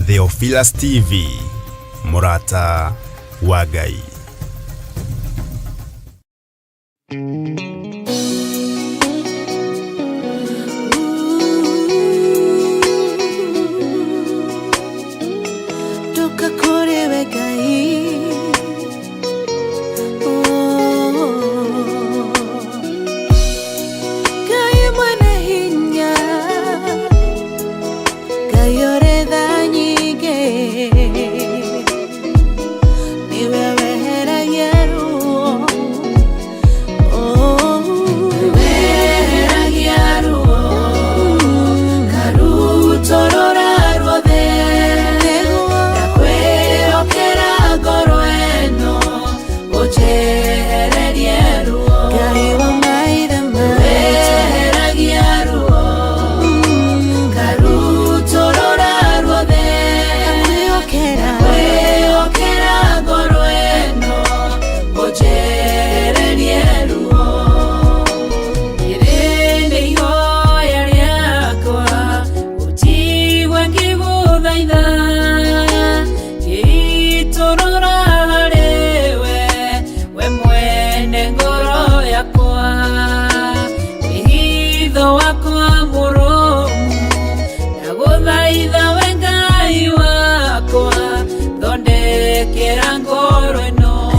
Theophilus TV, Murata wa Ngai.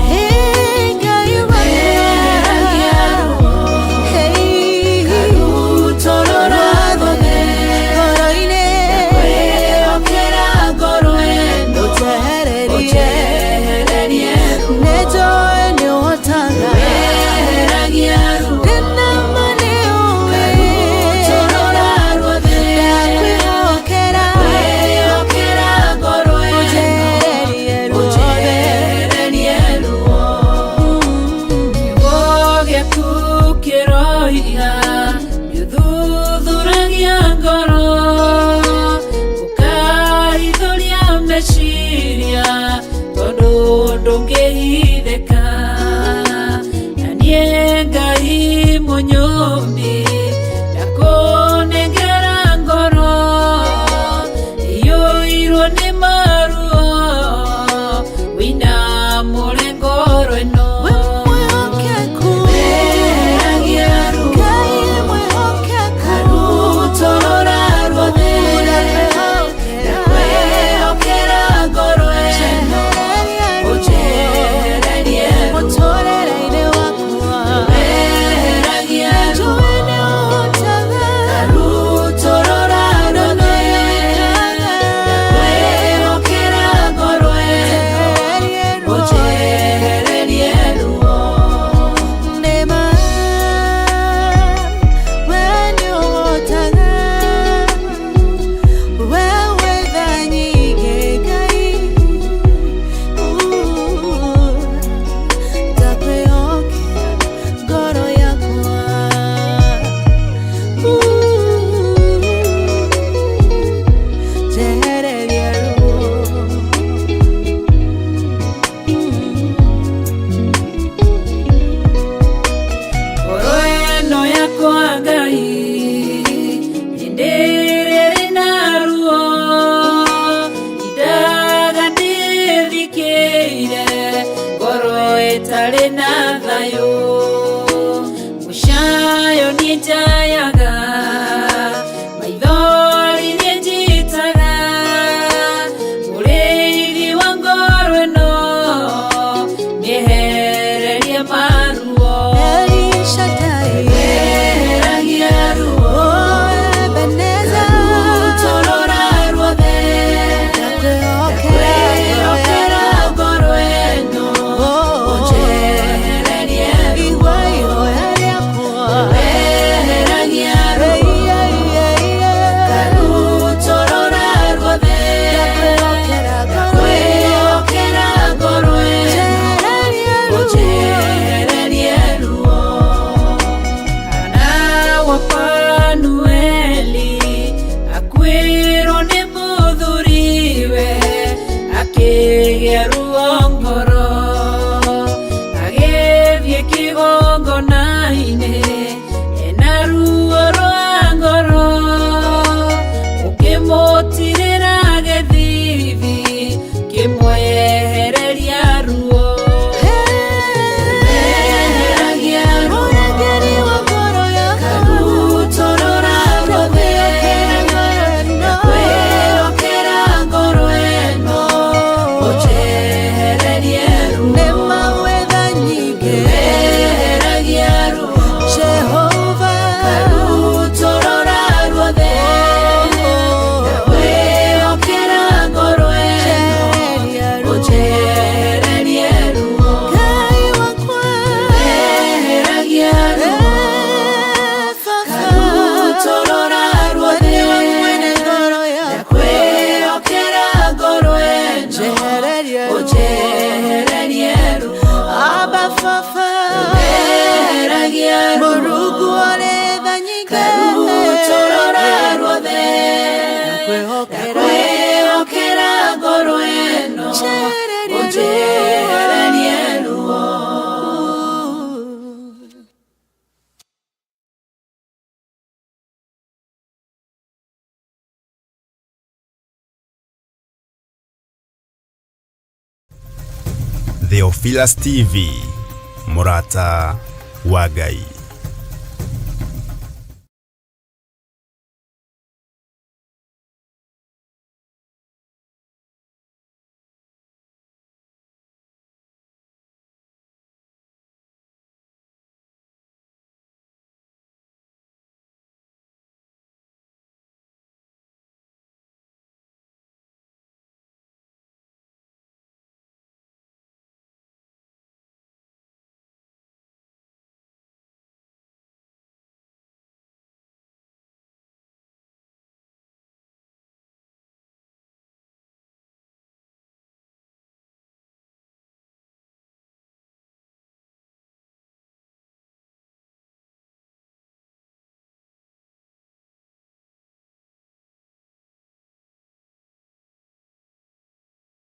Hey, Murugu ole dhanyike Karutorora ruothe Nakwehokera ngoro eno Unjererie ruo. Theophilus TV, Murata wa Ngai.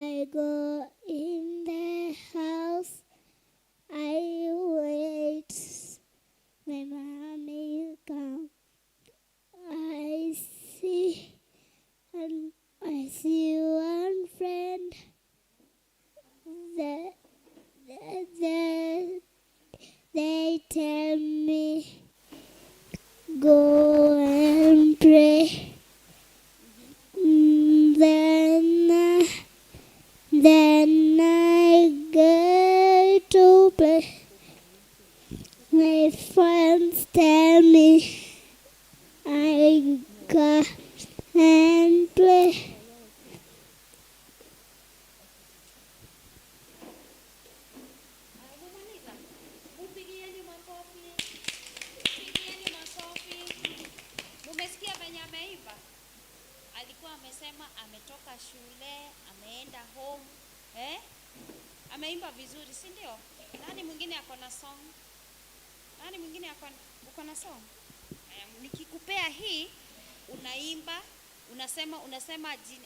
I go in the house, I wait, my mommy come. I see one friend that they tell me go and pray. Then I go to play. My friends tell me I go and play. Umesikia venye ameiva? Alikuwa amesema ametoka shule, ameenda home. Ameimba vizuri, si ndio? Nani mwingine ako na song? Nani mwingine uko na song? Nikikupea hii unaimba, unasema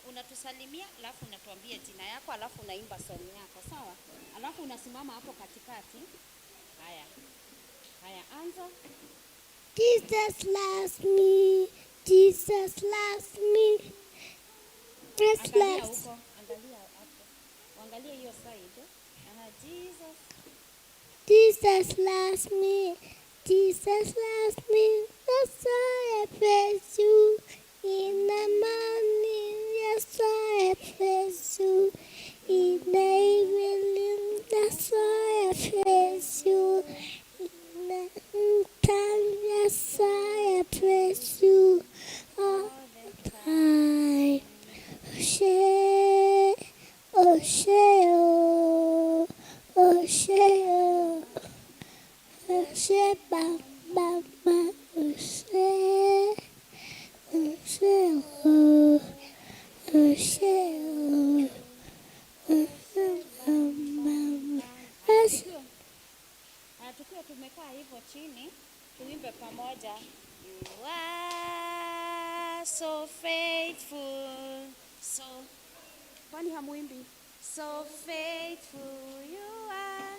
unatusalimia, alafu unatuambia jina yako, alafu unaimba song yako, sawa? Alafu unasimama hapo katikati. Haya, anza. Jesus loves me. Jesus loves me. Angalia huko, angalia hapo. Angalia hiyo side. Jesus. Jesus loves me. Jesus loves me. That's why I praise you. In the morning, that's why I praise you. In the evening, that's why I praise you. In the time, that's why I praise you. All the time. Oshe, Oshe, oh, Oshe, oh, Oshe, ba, ba, ba, Oshe, Oshe, oh, Oshe, oh, Oshe, ba, ba, Oshe. Tukiwa tumekaa hivyo chini, tuimbe pamoja. You are so faithful. So, kwani hamuimbi? So faithful you are.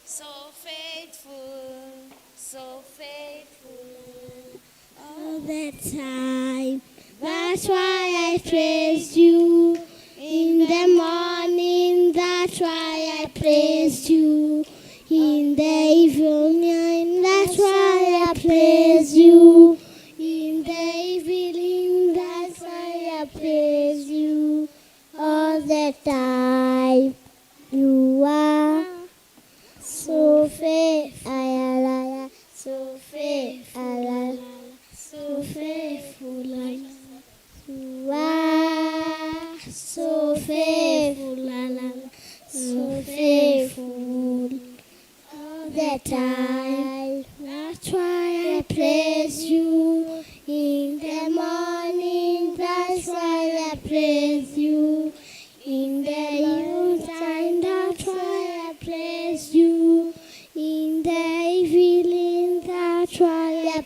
So faithful, so faithful. All the time. That's why I praise you. In the morning, that's why I praise you. In the evening, that's why I praise you. In the evening, that's why I praise you. All the time. You are so faithful, so faithful, so faithful. You are so faithful, so faithful. All the time. That's why I praise you. In the morning, that's why I praise you. In the evening, that's why I praise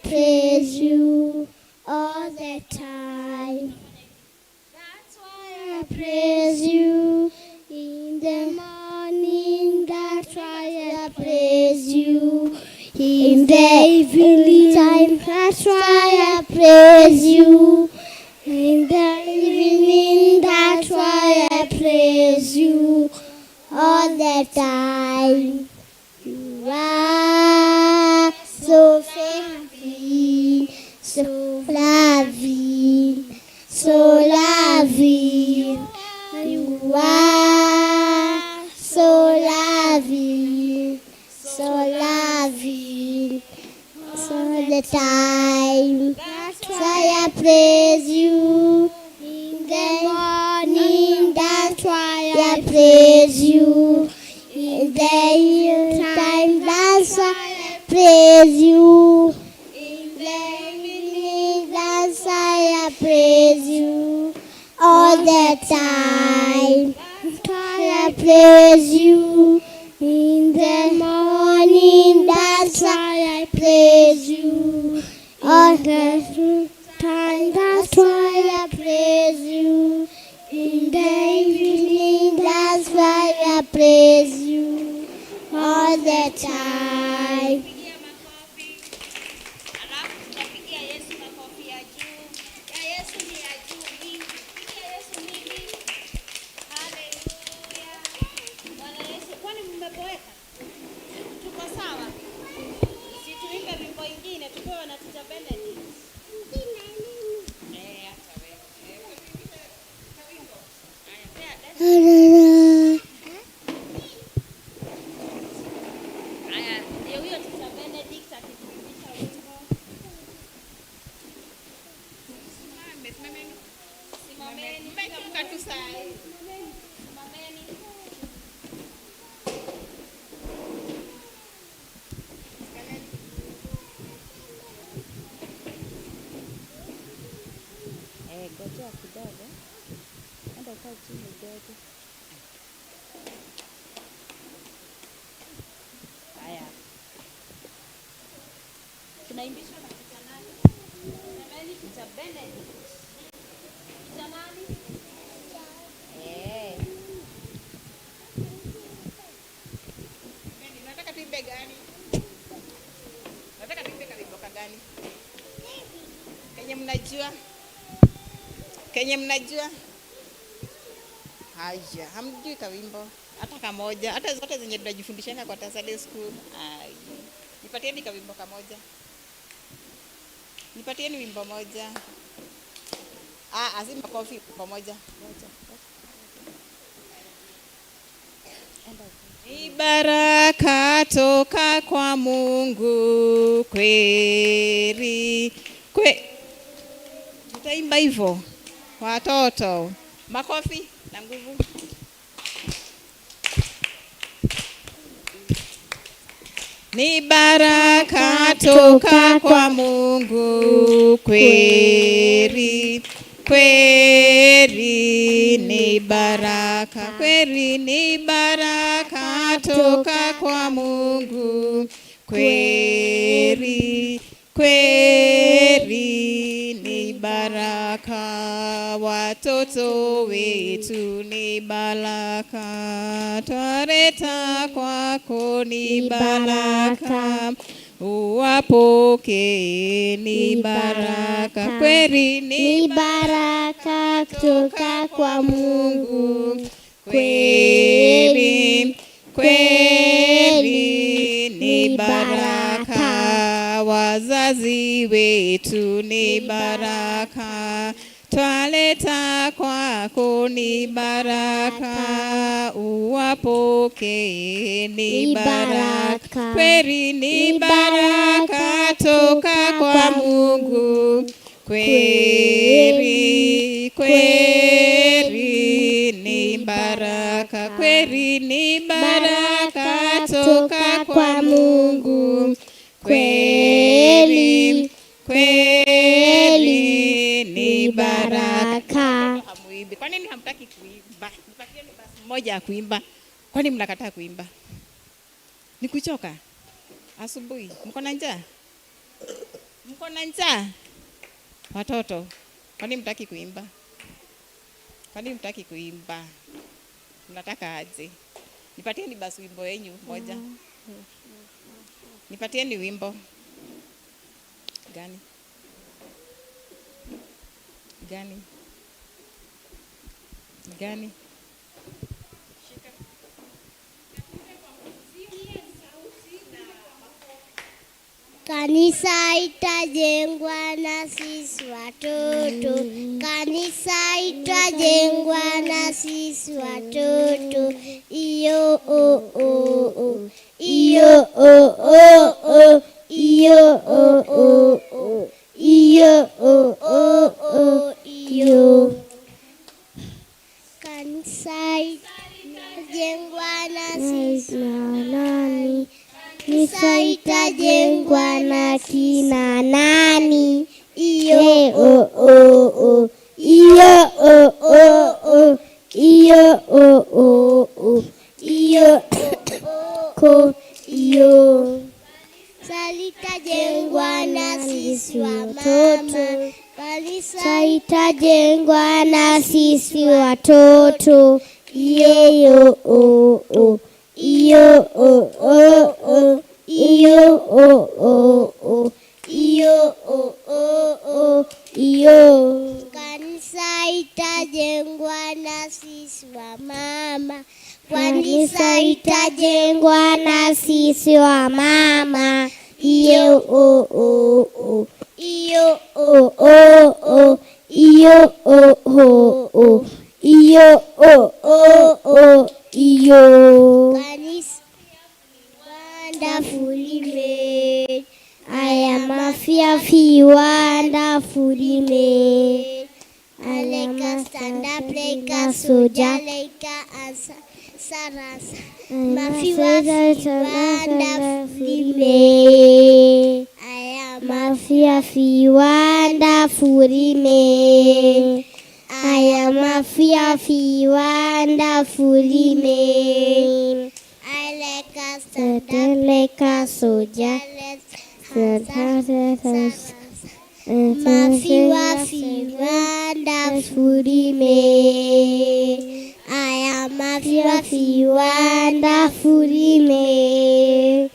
praise you all the time. That's why I praise you in the morning. That's why I praise you in the evening time. That's why I praise you in the evening. That's why I praise you all the time. You are so faithful, so loving, so loving. You are so loving, so loving, so the time. That's why I praise you in the morning. That's why I praise you in the evening. That's why I praise you in the evening. That's why I praise you all the time. That's why I praise you in the morning. That's why I praise you all the time. That's why I praise you in the evening. That's why I praise you all the time. Pigia makofi. Alafu tutapigia Yesu makofi ya juu. Ya Yesu ni ya juu mingi. Pigia Yesu mingi. Haleluya. Bwana Yesu, kwani mmeboeka? Tuko sawa? Si tuimbe wimbo ingine tupewe na Tita Benedict. Hata wewe. Wimbo. Haya, ndio huyo Tita Benedict akituimbisha wimbo. Simameni. Mmetoka tu saa hii. Simameni. Ngoja kidogo. Enda kaa chini kidogo. Haya. Tunaimbishwa na Tita nani? Semeni Tita Benedict. Tita nani? Nataka tuimbe gani? Nataka tuimbe kawimbo gani? Kenye mnajua? Haya, hamjui kawimbo hata kamoja, hata zote zenye tunajifundishana kwa Sunday school. Nipatieni kawimbo kamoja. Nipatieni wimbo moja. Azima kofi pamoja. Ni baraka toka kwa Mungu kweli. Tutaimba hivyo watoto. Makofi na nguvu. Ni baraka toka kwa Mungu kweli. Kweli ni baraka, kweli ni baraka toka kwa Mungu. Kweli, kweli ni baraka, watoto wetu ni baraka, twareta kwako ni baraka, uwapokee ni baraka, kweli ni baraka toka kwa Mungu. Kweli, kweli ni baraka, wazazi wetu ni baraka, twaleta kwako ni baraka, uwapokee ni baraka, kweli ni baraka toka kwa Mungu. Kweli, kweli ni baraka, kweli ni baraka toka kwa Mungu. Kweli, kweli ni baraka. Kwa nini hamtaki kuimba? Nipatieni basi mmoja ya kuimba. Kwa nini mnakataa kuimba? Ni kuchoka? Asubuhi mko na njaa? Mko na njaa? Watoto, kwani mtaki kuimba? Kwani mtaki kuimba? Mnataka aje? Nipatieni basi wimbo wenyu moja. Nipatieni wimbo. Gani? Gani? Gani? Kanisa itajengwa na sisi watoto. Kanisa itajengwa na sisi watoto. Iyo o o o. Iyo o o o. Iyo o o o. Iyo o o o. Iyo. Kanisa itajengwa na sisi nani? Kanisa itajengwa na kina nani? Iyo o o o. Iyo o o o. Iyo o o o. Iyo ko iyo. Itajengwa na sisi wamama. Kanisa itajengwa na sisi watoto. Iyo o o. Iyo o o o. Iyo o o o. Iyo o o o. Iyo. Kanisa itajengwa na sisi wamama. Kanisa itajengwa na sisi wamama. Iyo o o o. Iyo o o o. Iyo o o o. Iyo o o o. Iyo. Kanisa wonderfully made. I am a fearfully wonderfully made. I like a stand up like a soldier, like a answer. Sarasa, my fearfully wonderfully made. I am a fearfully wonderfully made. I am a fearfully wonderfully made. I like a stand up like a soldier. My fearfully wonderfully made. I am a fearfully wonderfully made.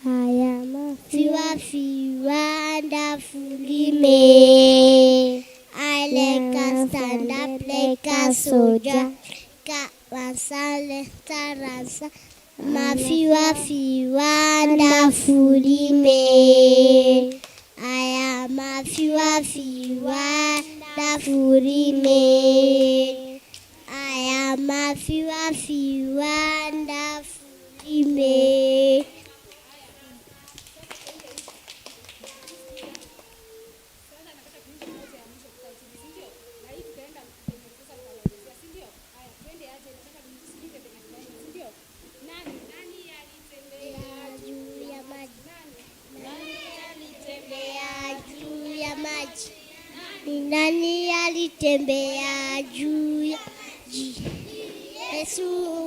I am a fearfully wonderfully made. I like a stand up like a soldier. My fearfully wonderfully made. I am a fearfully wonderfully made. I am a fearfully wonderfully made. Nani alitembea juu ya maji? Yesu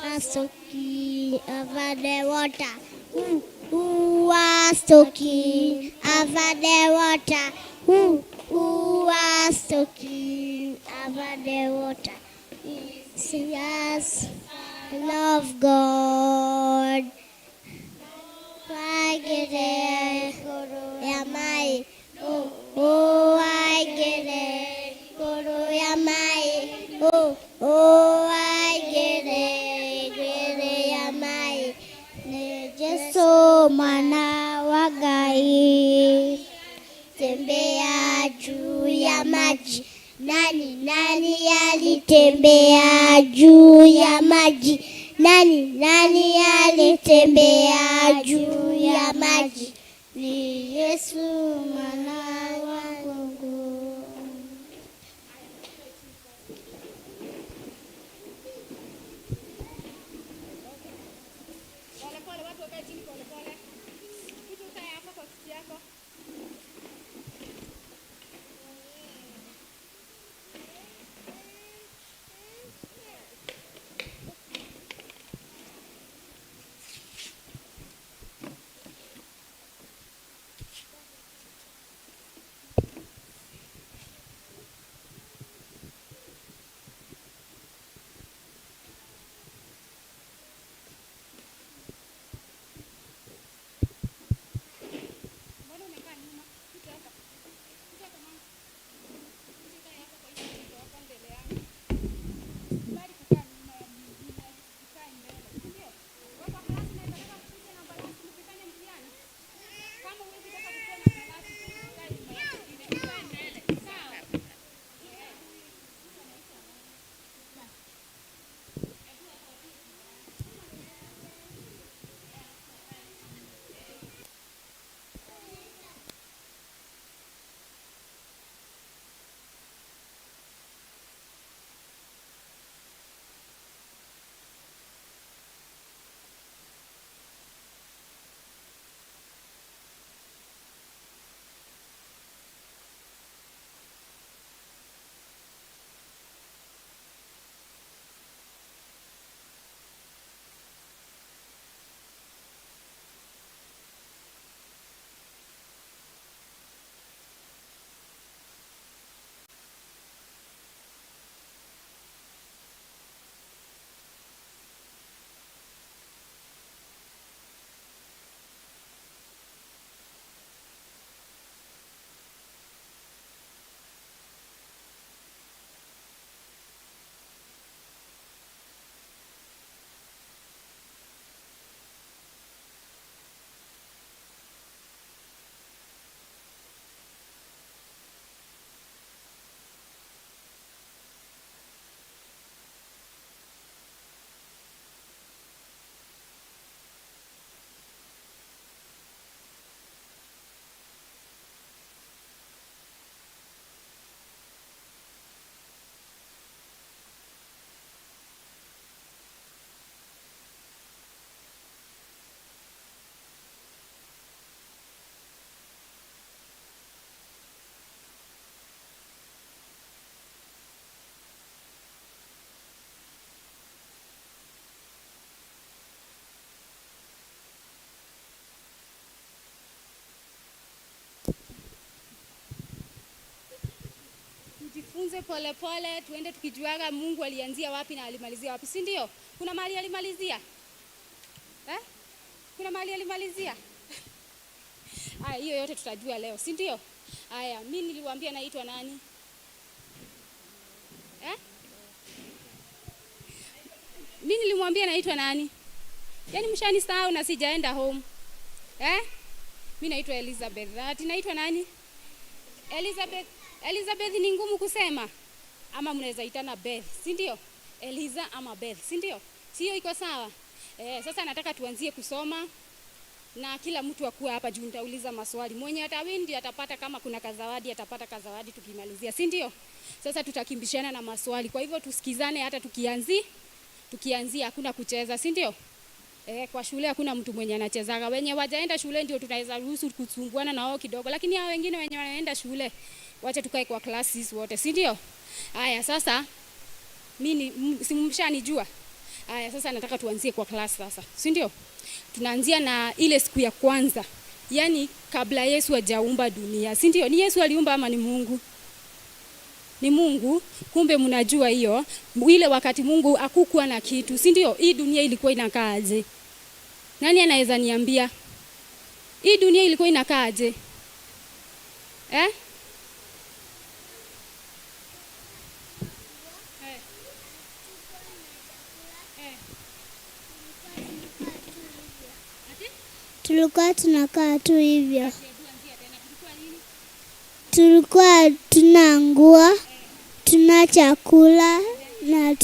was talking over the water. Who was talking over the water? Who was talking over the water? Yes, love God. I get it, am I? Oh, I get it, am I? Oh, I get it, am I? Yesu mwana wa Gai, tembea juu ya maji. Nani alitembea juu ya maji? Nani alitembea juu ya maji? Ni Yesu mwana wa Mungu. tujifunze polepole, tuende tukijuaga Mungu alianzia wapi na alimalizia wapi, si ndio? Kuna mahali alimalizia? Kuna mahali alimalizia? Haya, hiyo yote tutajua leo, si ndio? Haya, mimi niliwaambia naitwa nani? Mimi nilimwambia naitwa nani? Yaani mshanisahau na sijaenda home. Mimi naitwa Elizabeth. Ati naitwa nani? Elizabeth. Elizabeth ni ngumu kusema. Ama mnaweza itana Beth, si ndio? Eliza ama Beth, si ndio? Sio iko sawa? Sasa nataka tuanzie kusoma na kila mtu akuwe hapa juu nitauliza maswali. Mwenye atawindi atapata, kama kuna kazawadi atapata kazawadi tukimalizia, si ndio? Sasa tutakimbishana na maswali. Kwa hivyo tusikizane, hata tukianzia hakuna kucheza, si ndio? Kwa shule hakuna mtu mwenye anachezaga. Wenye wajaenda shule ndio tunaweza ruhusu kusumbuana na wao kidogo, lakini hao wengine wenye wanaenda shule wacha tukae kwa classes wote, si ndio? Haya, sasa mimi simshanijua. Haya, sasa nataka tuanzie kwa class sasa, si ndio? Tunaanzia na ile siku ya kwanza. Yaani kabla Yesu hajaumba dunia, si ndio? Ni Yesu aliumba ama ni Mungu? Ni Mungu. Kumbe mnajua hiyo, ile wakati Mungu hakukuwa na kitu, si ndio? Hii dunia ilikuwa inakaaje? Nani anaweza niambia? Hii dunia ilikuwa inakaaje? Tulikuwa tunakaa tu hivyo. Tulikuwa tuna nguo, tuna chakula na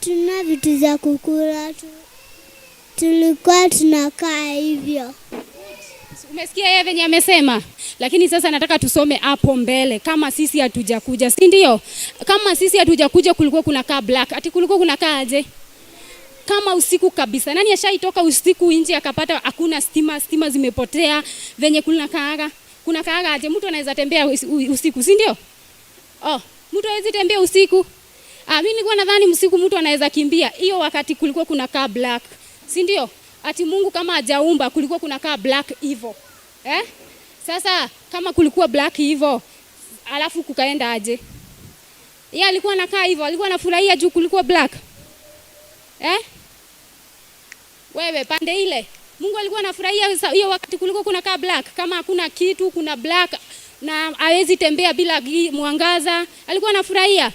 tuna vitu za kukula. Tulikuwa tunakaa hivyo. Umesikia yeye venye amesema? Lakini sasa nataka tusome hapo mbele kama sisi hatujakuja, si ndio? Kama sisi hatujakuja kulikuwa kunakaa black. Ati kulikuwa kunakaa aje? Kama usiku kabisa. Nani ashaitoka usiku nje akapata hakuna stima zimepotea venye kunakaaga? Kunakaaga aje? Mtu anaweza tembea usiku, si ndio? Mtu hawezi tembea usiku. Mimi nilikuwa nadhani usiku mtu anaweza kimbia. Hiyo wakati kulikuwa kunakaa black, si ndio? Ati Mungu kama hajaumba kulikuwa kunakaa black hivyo. Sasa kama kulikuwa black hivyo, alafu kukaenda aje? Yeye alikuwa anakaa hivyo, alikuwa anafurahia juu kulikuwa black. Wewe pande ile, Mungu alikuwa anafurahia hiyo wakati kulikuwa kunakaa black, kama hakuna kitu, kuna black na hawezi tembea bila mwangaza, alikuwa anafurahia?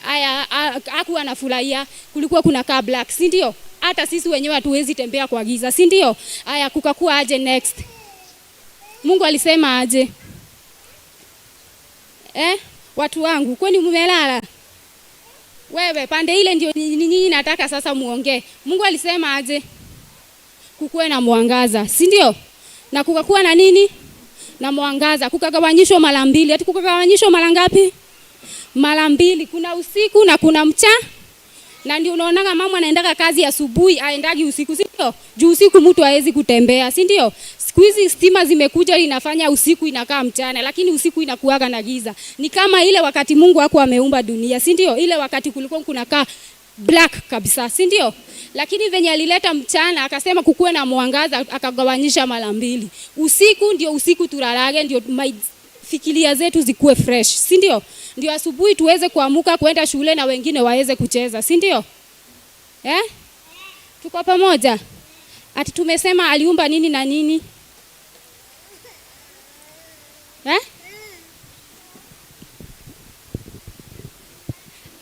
Haya, hakuwa anafurahia, kulikuwa kunakaa black, si ndio? Hata sisi wenyewe hatuwezi tembea kwa giza, si ndio? Haya, kukakuwa aje next? Mungu alisema aje? Watu wangu, kwani mmelala? Wewe pande ile ndio nyinyi nataka sasa muongee. Mungu alisema aje? Kukuwe na mwangaza, si ndio? Na kukakuwa na nini? Na mwangaza. Kukagawanyishwa mara mbili. Ati kukagawanyishwa mara ngapi? Mara mbili. Kuna usiku na kuna mchana. Na ndio unaonaga mama anaendaga kazi asubuhi, aendagi usiku, si ndio? Juu usiku mtu hawezi kutembea, si ndio? Siku hizi stima zimekuja inafanya usiku inakaa mchana, lakini usiku inakuaga na giza. Ni kama ile wakati Mungu hakuwa ameumba dunia, si ndio? Ile wakati kulikuwa kunakaa black kabisa, si ndio? Lakini venye alileta mchana akasema kukuwe na mwangaza, akagawanyisha mara mbili. Usiku ndio usiku tulalage, ndio fikiria zetu zikuwe fresh, si ndio? Ndio asubuhi tuweze kuamuka kwenda shule na wengine waweze kucheza, si ndio? Tuko pamoja? Ati tumesema aliumba nini na nini?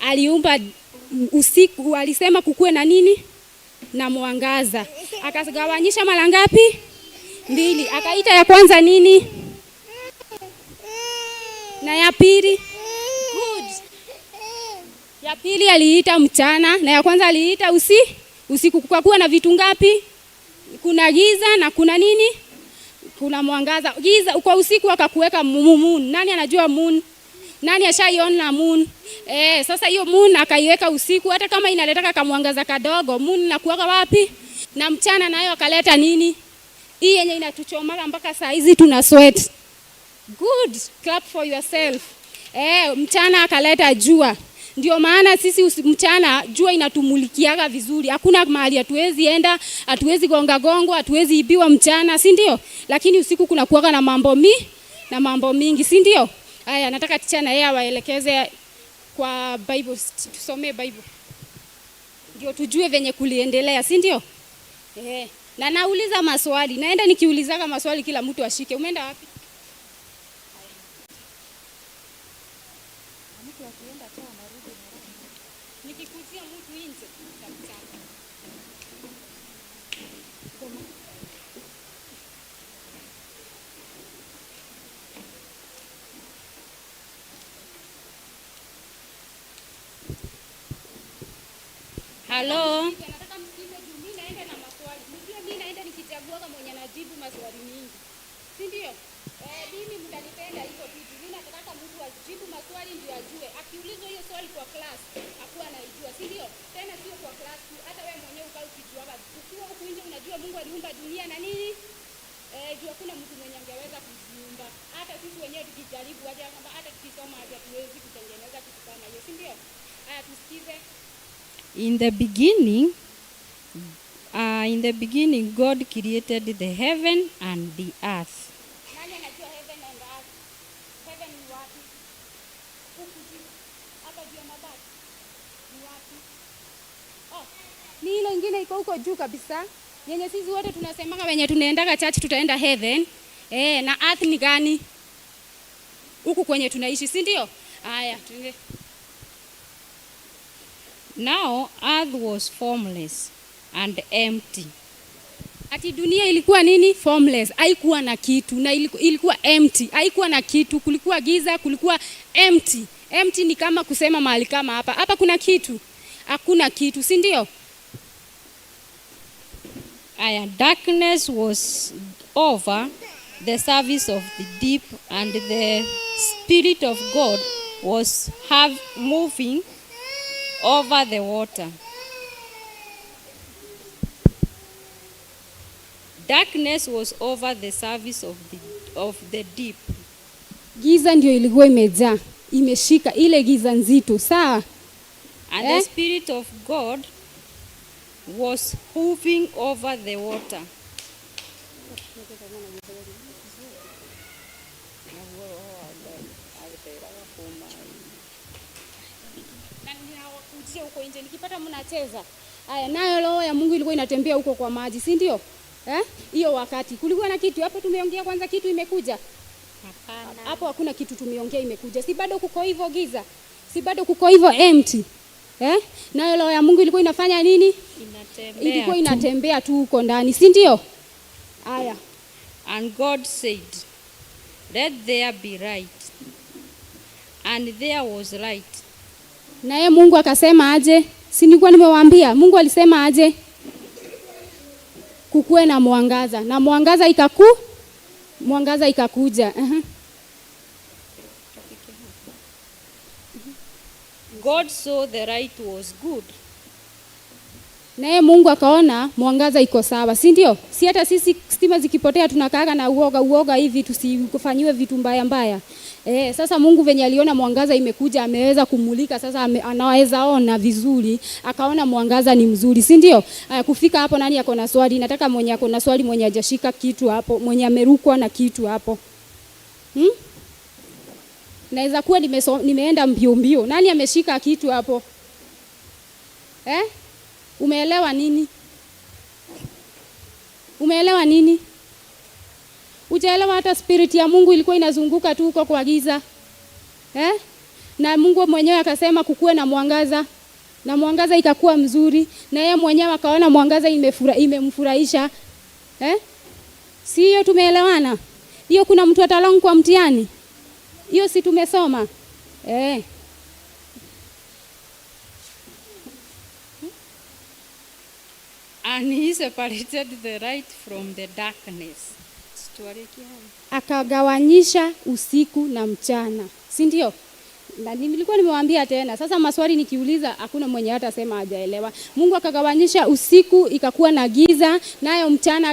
Aliumba usiku, alisema kukuwe na nini? Na mwangaza. Akagawanyisha mara ngapi? Mbili. Akaita ya kwanza nini? Na ya pili? Good. Ya pili aliita mchana na ya kwanza aliita usiku. Kukakuwa na vitu ngapi? Kuna giza na kuna nini? Kuna mwangaza. Giza kwa usiku akakuweka moon. Nani anajua moon? Nani ashaiona moon? Sasa hiyo moon akaiweka usiku, hata kama inaletaka kamwangaza kadogo, moon inakuweka wapi? Na mchana nayo akaleta nini? Hii yenye inatuchomaka mpaka saa hizi tuna sweat. Good. Clap for yourself. Mchana akaleta jua. Ndio maana sisi mchana jua inatumulikiaga vizuri. Hakuna mahali hatuwezi enda, hatuwezi gongo, hatuwezi ibiwa mchana, si ndio? Lakini usiku kuna kuwaga na mambo mingi, si ndio? Haya, nataka ticha na yeye awaelekeze kwa Bible, tusomee Bible ndio tujue venye kuliendelea, si ndio? Na nauliza maswali, naenda nikiulizaga maswali kila mtu ashike. Umeenda wapi? Mtu akienda tu anarudi haraka. Nikikuzia mtu nje nitakutaka. Halo. Nataka msikize juu mimi naenda na maswali. Mimi naenda nikichagua kama mwenye anajibu maswali mingi. Si ndio? Mimi mtanipenda hivyo vitu. Mimi nataka mtu ajibu maswali ndio ajue. Akiulizwa hiyo swali kwa class, akuwa anaijua. Si ndio? Tena sio kwa class tu, hata wewe mwenyewe ukao ukijua. Ukiwa huko nje unajua Mungu aliumba dunia na nini? Jua kuna mtu mwenye angeweza kuziumba. Hata sisi wenyewe tukijaribu aje kwamba hata tukisoma aje tuwezi kutengeneza kitu kama hiyo. Si ndio? Haya tusikize. In the beginning, God created the heaven and the earth. Nani anajua heaven and earth? Heaven ni wapi? Huku juu. Hapa juu ya mabati. Ni wapi? Ni ile ingine iko huko juu kabisa. Yenye sisi wote tunasemanga wenye tunaendaga church tutaenda heaven. Na earth ni gani? Huku kwenye tunaishi, si ndio? Haya, tuende. Now earth was formless and empty. Ati dunia ilikuwa nini? Formless. Haikuwa na kitu na ilikuwa empty. Haikuwa na kitu, kulikuwa giza, kulikuwa empty. Empty ni kama kusema mahali kama hapa. Hapa kuna kitu? Hakuna kitu, si ndio? Darkness was over the surface of the deep, and the Spirit of God was moving over the water. Darkness was over the surface of the deep. Giza ndio ilikuwa imejaa, imeshika ile giza nzito, sawa? And the Spirit of God was hovering over the water. Huko nje nikipata mnacheza. Haya, nayo roho ya Mungu ilikuwa inatembea huko kwa maji, si ndio? Hiyo wakati kulikuwa na kitu hapo. Tumeongea kwanza kitu imekuja? Hapana. Hapo hakuna kitu tumeongea imekuja. Si bado kuko hivyo giza? Si bado kuko hivyo empty? Nayo roho ya Mungu ilikuwa inafanya nini? Inatembea. Ilikuwa inatembea tu huko ndani, si ndio? Haya. And God said, "Let there be light." And there was light. Naye Mungu akasema aje? Si nilikuwa nimewaambia Mungu alisema aje? Kukuwe na mwangaza. Na mwangaza ikakuja. God saw the light was good. Naye Mungu akaona mwangaza iko sawa, si ndio? Si hata sisi stima zikipotea tunakaaga na uoga hivi tusifanyiwe vitu mbaya. Sasa Mungu venye aliona mwangaza imekuja ameweza kumulika, sasa anaweza ona vizuri, akaona mwangaza ni mzuri, si ndio? Kufika hapo, nani ako na swali? Nataka mwenye ako na swali, mwenye hajashika kitu hapo, mwenye amerukwa na kitu hapo. Naweza kuwa nimeenda mbio. Nani ameshika kitu hapo? Umeelewa nini? Umeelewa nini? Ujaelewa hata spirit ya Mungu ilikuwa inazunguka tu huko kwa giza. Na Mungu mwenyewe akasema kukuwe na mwangaza. Na mwangaza ikakuwa mzuri. Na yeye mwenyewe akaona mwangaza imemfurahisha. Si hiyo tumeelewana? Hiyo kuna mtu atalong kwa mtihani? Hiyo si tumesoma? And he separated the light from the darkness. Akagawanyisha usiku na mchana, si ndio? Na nilikuwa nimewaambia tena. Sasa maswali nikiuliza hakuna mwenye hata sema hajaelewa. Mungu akagawanyisha usiku ikakuwa na giza, nayo mchana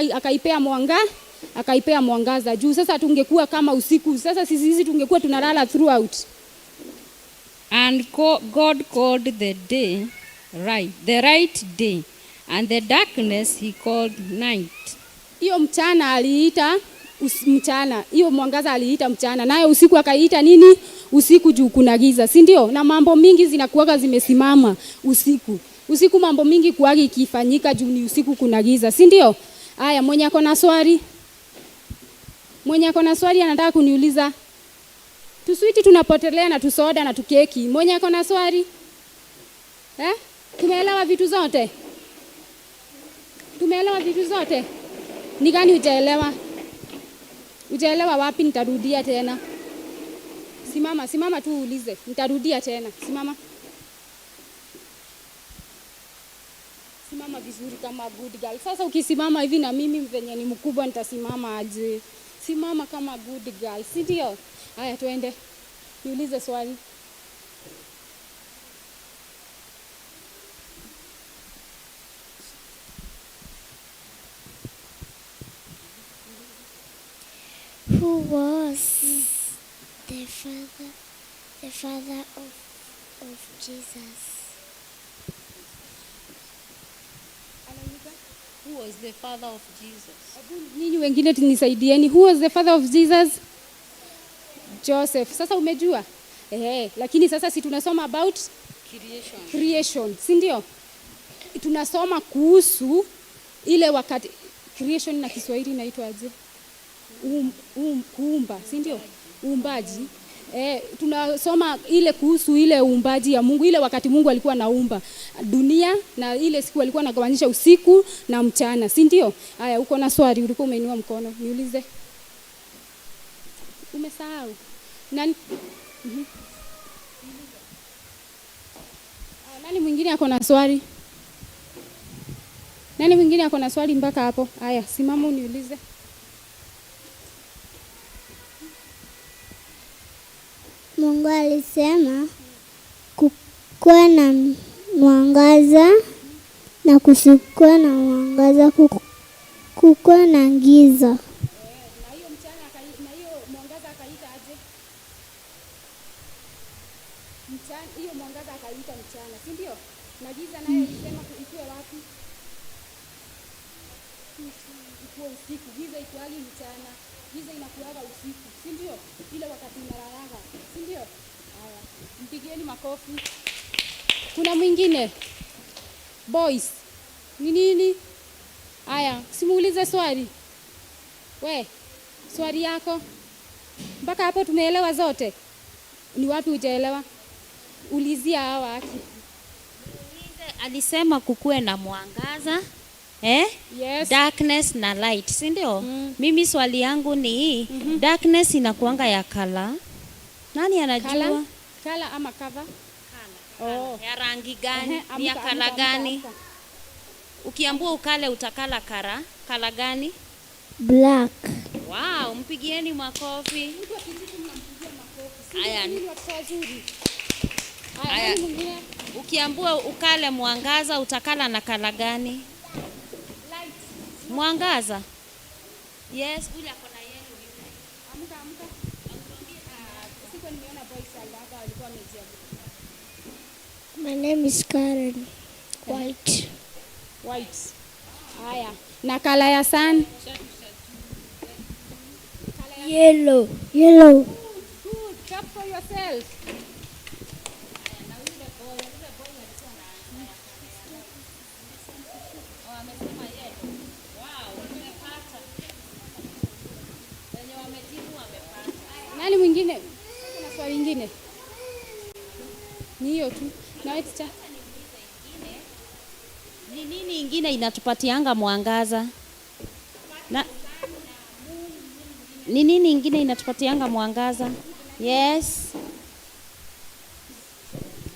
akaipea mwangaza juu. Sasa tungekuwa kama usiku. Sasa sisi tungekuwa tunalala throughout. And God called the day the right day, and the darkness he called night. Hiyo mchana aliita mchana. Hiyo mwangaza aliita mchana, naye usiku akaiita nini? Usiku, juu kuna giza, si ndio? Na mambo mingi zinakuwaga zimesimama usiku. Usiku mambo mingi kuwaga ikifanyika juu ni usiku, kuna giza, si ndio? Haya, mwenye ako na swali? Mwenye ako na swali anataka kuniuliza. Tuswiti tunapotelea na tusoda na tukeki. Mwenye ako na swali? Tumeelewa vitu zote? Tumeelewa vitu zote? Ni gani hujaelewa? Hujaelewa wapi? Nitarudia tena. Simama tu uulize. Nitarudia tena. Simama vizuri kama good girl. Sasa ukisimama hivi na mimi venye ni mkubwa nitasimama aje? Simama kama good girl, si ndio? Haya, tuende. Niulize swali. Who was the father of Jesus? Who was the father of Jesus? Ninyi wengine tunisaidieni. Who was the father of Jesus? Joseph. Sasa umejua? Lakini sasa si tunasoma about creation, si ndio? Tunasoma kuhusu ile wakati creation, na Kiswahili inaitwa aje? Kuumba, si ndio? Uumbaji. Tunasoma ile kuhusu ile uumbaji ya Mungu, ile wakati Mungu alikuwa anaumba dunia, na ile siku alikuwa anagawanyisha usiku na mchana, si ndio? Haya, uko na swali, ulikuwa umeinua mkono, niulize. Umesahau? Nani? Nani mwingine ako na swali? Nani mwingine ako na swali mpaka hapo? Haya, simama uniulize. Mungu alisema kukuwe na mwangaza na kusikuwe na mwangaza, kukuwe na giza. Na hiyo mchana na hiyo mwangaza akaita aje? Mchana, hiyo mwangaza akaita mchana, si ndio? Na giza nayo alisema ikuwe wapi? Ikuwe usiku. Giza ikuagi mchana, giza inakuaga usiku, si ndio? Ile wakati unalalaga, si ndio? Haya, mpigieni makofi. Kuna mwingine? Boys, ni nini? Haya, simuulize swali. Swali yako. Mpaka hapo tumeelewa zote? Ni wapi hujaelewa? Ulizia hawa haki. Alisema kukuwe na mwangaza, Yes. Darkness na light, si ndio? Mimi swali yangu ni hii, darkness inakuanga ya color. Nani anajua? Color ama cover? Color. Ya rangi gani? Ni ya color gani? Ukiambua ukale utakala color gani? Black. Wow, mpigieni makofi. Haya. Ukiambua ukale mwangaza utakala na color gani? Mwangaza. Yes, ule ako na yellow yule. Amka. Siko nimeona boys hapa walikuwa wamejibu. My name is Karen. White. Haya. Na kala ya sun? Yellow. Good. Clap for yourself. Nani mwingine? Kuna swali lingine? Ni hiyo tu. Na wewe teacher? Ni nini ingine inatupatianga mwangaza? Ni nini ingine inatupatianga mwangaza? Yes.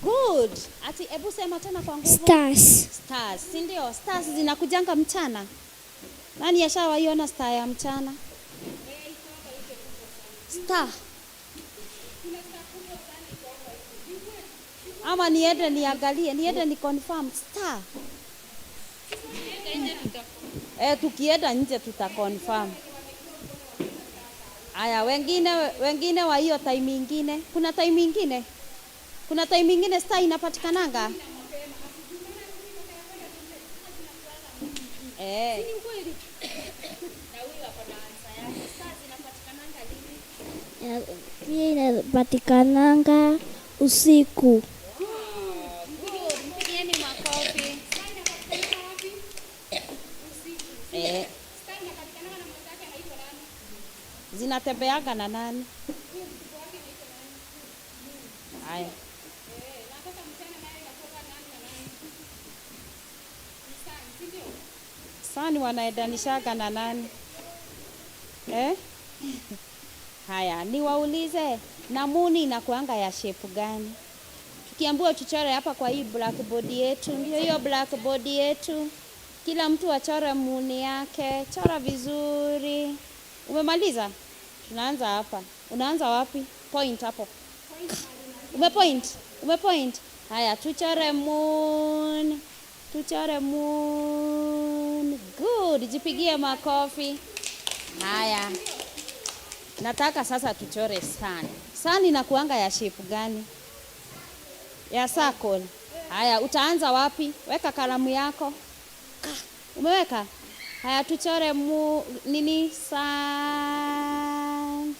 Good. Ati hebu sema tena kwa nguvu. Stars. Si ndio? Stars zinakujanga mchana. Nani ashawaiona star ya mchana? Star. Ama niende niangalie, niende ni confirm star. Tukienda nje tuta confirm. Aya, wengine wa hiyo time ingine. Kuna time ingine? Kuna time ingine star inapatikananga? pia inapatikananga usiku. Mpigieni makofi. Zinatembeaga na nani? Haya. Sani wanaendanishaga na nani? Haya, niwaulize, namuni inakuanga ya shape gani? Tukiambiwa tuchore hapa kwa hii blackboard yetu, ndio hiyo blackboard yetu. Kila mtu achore muni yake, chora vizuri. Umemaliza? Tunaanza hapa. Unaanza wapi? Point hapo. Umepoint? Haya, tuchore moon. Good, jipigie makofi. Haya. Nataka sasa tuchore sun. Sun inakuanga ya shape gani? Ya circle. Haya, utaanza wapi? Weka kalamu yako. Umeweka? Haya, tuchore sun.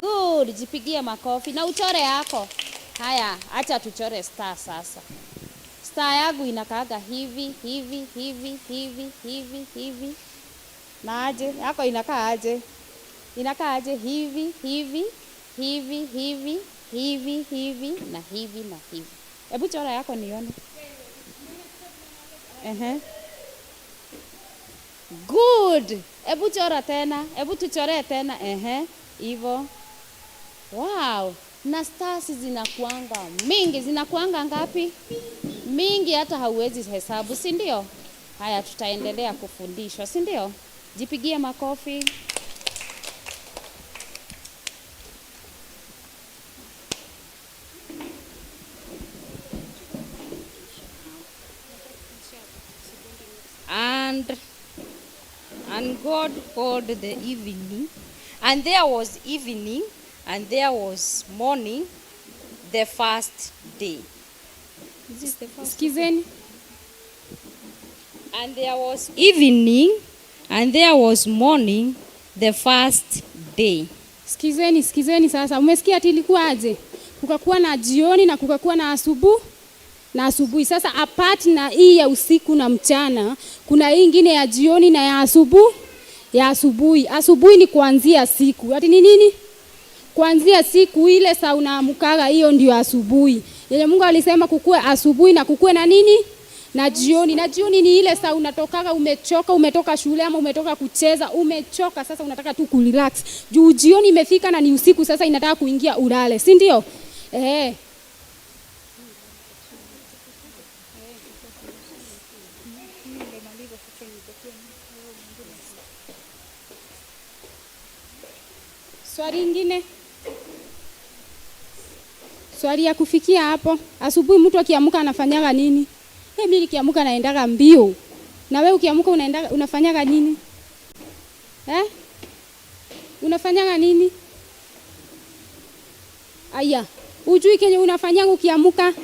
Good, jipigie makofi na uchore yako. Haya, acha tuchore star sasa. Star yangu inakaaga hivi. Na aje? Yako inakaa aje? Inakaa aje? Hivi na hivi. Hebu chora yako nione. Good. Hebu chora tena. Hebu tuchore tena. Hivyo. Wow. Na stars zinakuanga mingi. Zinakuanga ngapi? Mingi hata hauwezi hesabu, si ndio? Haya, tutaendelea kufundishwa, si ndio? Jipigie makofi. And God called the evening, and there was evening, and there was morning, the first day. Is this the first? Sikizeni. And there was evening, and there was morning, the first day. Sikizeni sasa. Umesikia ati ilikuwa aje? Kukakuwa na jioni na kukakuwa na asubuhi. Sasa apart na hii ya usiku na mchana, kuna hii ingine ya jioni na ya asubuhi. Asubuhi ni kuanzia siku. Ati ni nini? Kuanzia siku ile saa unaamkaga, hiyo ndio asubuhi. Yenye Mungu alisema kukue asubuhi na kukue na nini? Na jioni. Na jioni ni ile saa unatokaga umechoka, umetoka shule ama umetoka kucheza, umechoka, sasa unataka tu kurelax. Juu jioni imefika na ni usiku, sasa inataka kuingia ulale, si ndio? Swali ingine? Swali ya kufikia hapo. Asubuhi mtu akiamka anafanyaga nini? Mimi nikiamka naendaga mbio. Na wewe ukiamka unafanyaga nini? Unafanyaga nini? Aya, ujui kenye unafanyaga ukiamka?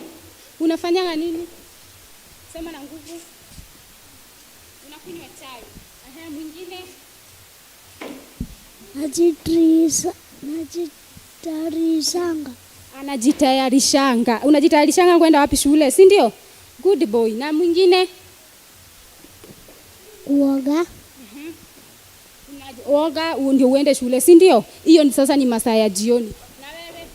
Unafanyaga nini? Sema na nguvu. Unakunywa chai. Mwingine? Anajitayarishanga. Unajitayarishanga kwenda wapi? Shule, si ndio? Good boy. Na mwingine? Kuoga. Unaoga ndio uende shule, si ndio? Hiyo sasa ni masaa ya jioni. Na wewe?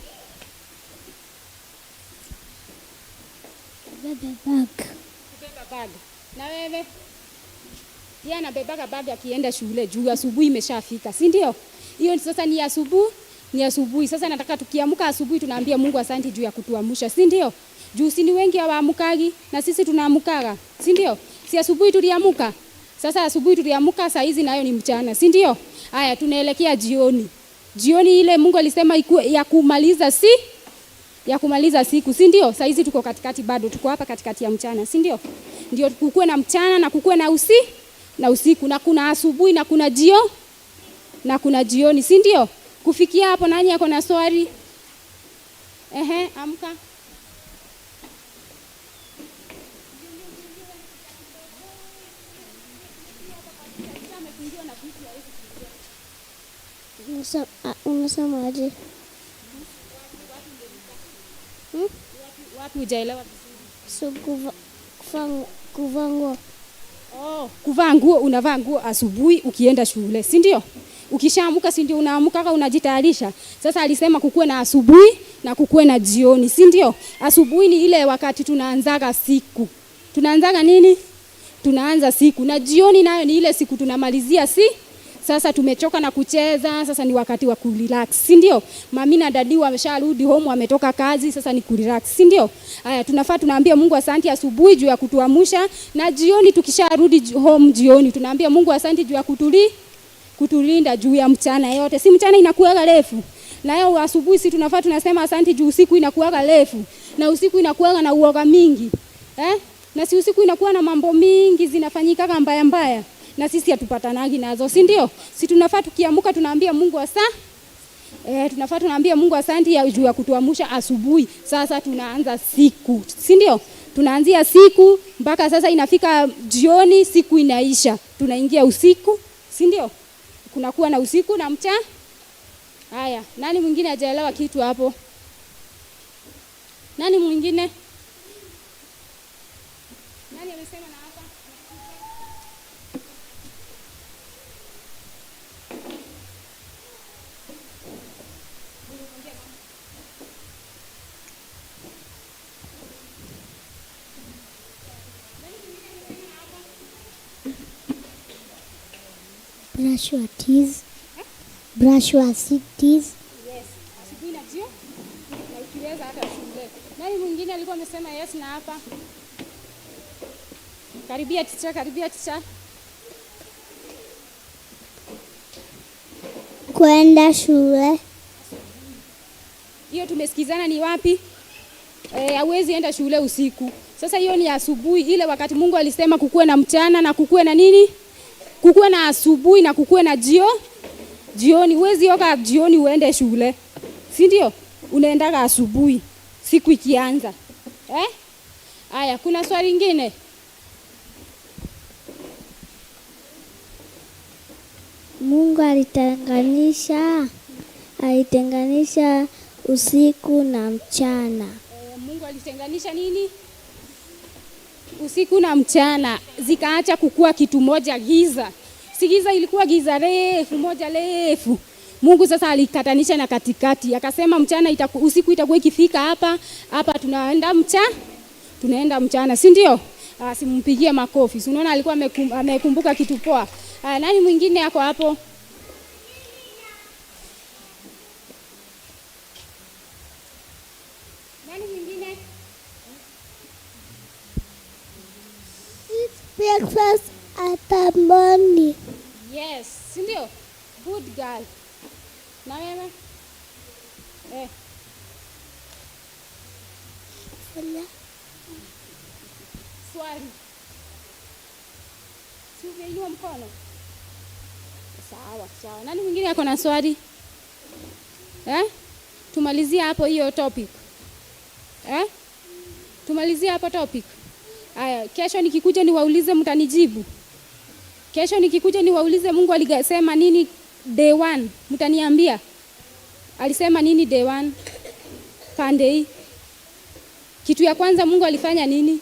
Kubeba bag. Na wewe? Yeye anabebaga bag akienda shule juu asubuhi imeshafika, si ndio? Hiyo sasa ni asubuhi. Sasa nataka tukiamka asubuhi tunaambia Mungu asante juu ya kutuamsha, si ndio? Juu si ni wengi hawaamkagi na sisi tunaamkaga, si ndio? Si asubuhi tuliamka. Sasa asubuhi tuliamka, saa hizi nayo ni mchana, si ndio? Haya, tunaelekea jioni. Jioni ile Mungu alisema ya kumaliza siku, si ndio? Saa hizi tuko katikati, bado tuko hapa katikati ya mchana, si ndio? Ndio kukue na mchana na kukue na usiku na kuna asubuhi na kuna jioni, si ndio? Kufikia hapo nani yako na swali? Amka. Unasemaje? Wapi hujaelewa? So kuvaa nguo. Oh, kuvaa nguo, unavaa nguo asubuhi ukienda shule, si ndio? Ukishaamka si ndio unaamka unajitayarisha. Sasa alisema kukuwe na asubuhi na kukuwe na jioni, si ndio? Asubuhi ni ile wakati tunaanzaga siku. Tunaanzaga nini? Tunaanza siku. Na jioni nayo ni ile siku tunamalizia sasa tumechoka na kucheza, sasa ni wakati wa kurelax, si ndio? Mami na dadi wamesharudi home, wametoka kazi, sasa ni kurelax, si ndio? Haya, tunafaa tunaambia Mungu asante asubuhi juu ya kutuamsha, na jioni tukisharudi home jioni tunaambia Mungu asante juu ya kutulinda juu ya mchana yote. Si mchana inakuwa refu. Na leo asubuhi si tunafaa tunasema asante juu usiku inakuwa refu. Na usiku inakuwa na uoga mingi. Na si usiku inakuwa na mambo mingi zinafanyika mbaya mbaya. Na sisi hatupatanagi nazo, si ndio? Si tunafaa tukiamka tunaambia Mungu tunafaa tunaambia Mungu asante juu ya kutuamsha asubuhi. Sasa tunaanza siku, si ndio? Tunaanzia siku mpaka sasa inafika jioni, siku inaisha. Tunaingia usiku, si ndio? Kunakuwa na usiku na mchana. Haya, nani mwingine hajaelewa kitu hapo? Nani mwingine? Nani amesema na hapa? Brush your teeth. Brush your teeth. Yes. Asubuhi na jioni. Na ukiweza hata shule. Nani mwingine alikuwa amesema yes na hapa? Karibia teacher. Kwenda shule. Hiyo tumesikizana ni wapi? Hauwezi enda shule usiku. Sasa hiyo ni asubuhi, ile wakati Mungu alisema kukuwe na mchana na kukuwe na nini? Kukuwe na asubuhi na kukuwe na jioni. Huwezi yoka jioni uende shule, si ndio? Unaendaga asubuhi siku ikianza. Haya, kuna swali lingine? Mungu alitenganisha usiku na mchana. Mungu alitenganisha nini? Usiku na mchana, zikaacha kukua kitu moja, giza. Si giza, ilikuwa giza refu. Mungu sasa alikatanisha na katikati. Akasema usiku itakuwa ikifika hapa tunaenda mchana, si ndio? Simumpigie makofi. Si unaona alikuwa amekumbuka kitu poa. Nani mwingine yako hapo? Nani mwingine? Eat breakfast at the morning. Yes, si ndio? Good girl. Na wewe? Swali. Si umeinua mkono? Sawa. Nani mwingine yako na swali? Tumalizie hapo hiyo topic. Tumalizie hapo topic. Haya, kesho nikikuja niwaulize mtanijibu. Kesho nikikuja niwaulize Mungu alisema nini day 1, mtaniambia. Alisema nini day 1? Pande hii. Kitu ya kwanza Mungu alifanya nini?